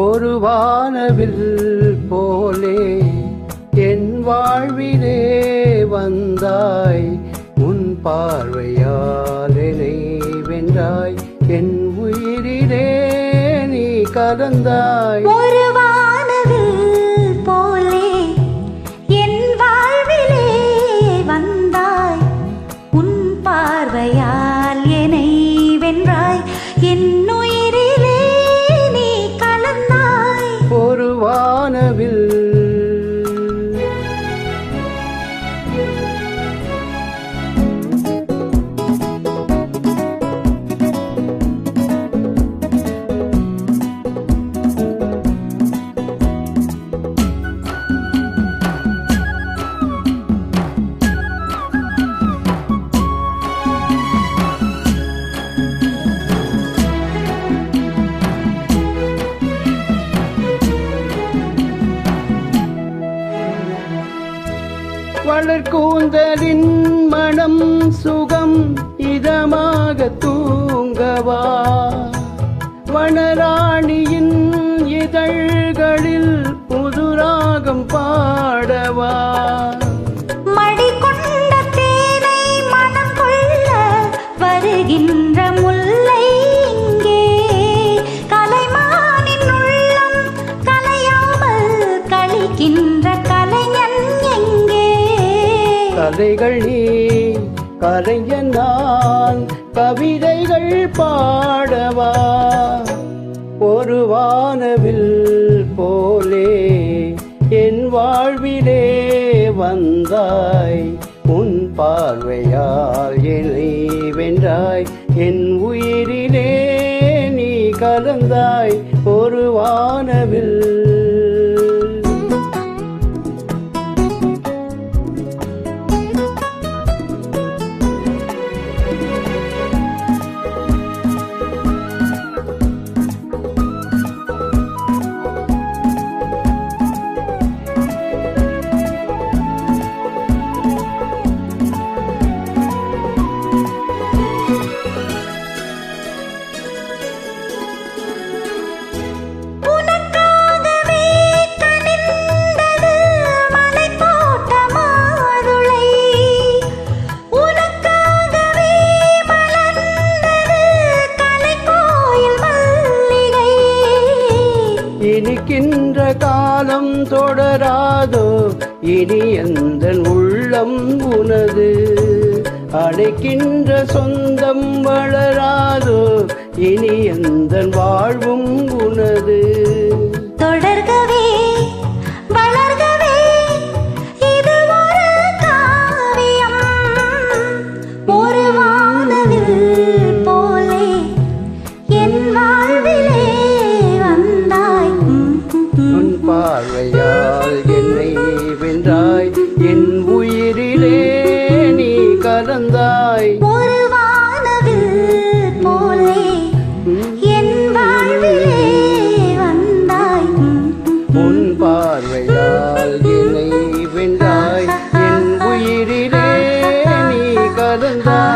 ஒரு வானவில் போலே என் வாழ்விலே வந்தாய், உன் பார்வையால் என்னை வென்றாய், என் உயிரிலே நீ கலந்தாய். ஒரு வானவில் போலே என் வாழ்விலே வந்தாய், உன் பார்வையால் என்னை வென்றாய், என் உயிரிலே நீ கலந்தாய். ஒரு வானவில் வளர்கூந்தலின் மனம் சுகம் இதமாக தூங்கவா, வனராணியின் இதழ்களில் புதுராகம் பாடவா. மடி கொண்ட தேனை மனம் கொள்ள வருகின்ற முல்லை இங்கே, கலைமானின் உள்ளம் கலையாமல் கழிக்கின்ற கலைஞன் எங்கே. கதைகள் நீ கலைஞன் நான், கவிதைகள் பாடவா. ஒரு வானவில் போலே என் வாழ்விலே வந்தாய், உன் பார்வையால் என்னை வென்றாய், என் உயிரிலே நீ கலந்தாய். ஒரு வானவில் இனிக்கின்ற காலம் தொடராதோ, இனி எந்தன் உள்ளம் உனது, அடைக்கின்ற சொந்தம் வளராதோ, இனி எந்தன் வாழ்வும் உனது. தொடர்கவே வளர்கவே இது ஒரு காவியம், ஒரு வானவில் போலே என் வாழ்விலே வந்தாய், உன் பார்வையால் என்னை வென்றாய், என் உயிரிலே நீ கலந்தாய். ஒரு வானவில் போலே என் வாழ்விலே வந்தாய், உன் பார்வையால் என்னை வென்றாய், என் உயிரிலே நீ கலந்தாய்.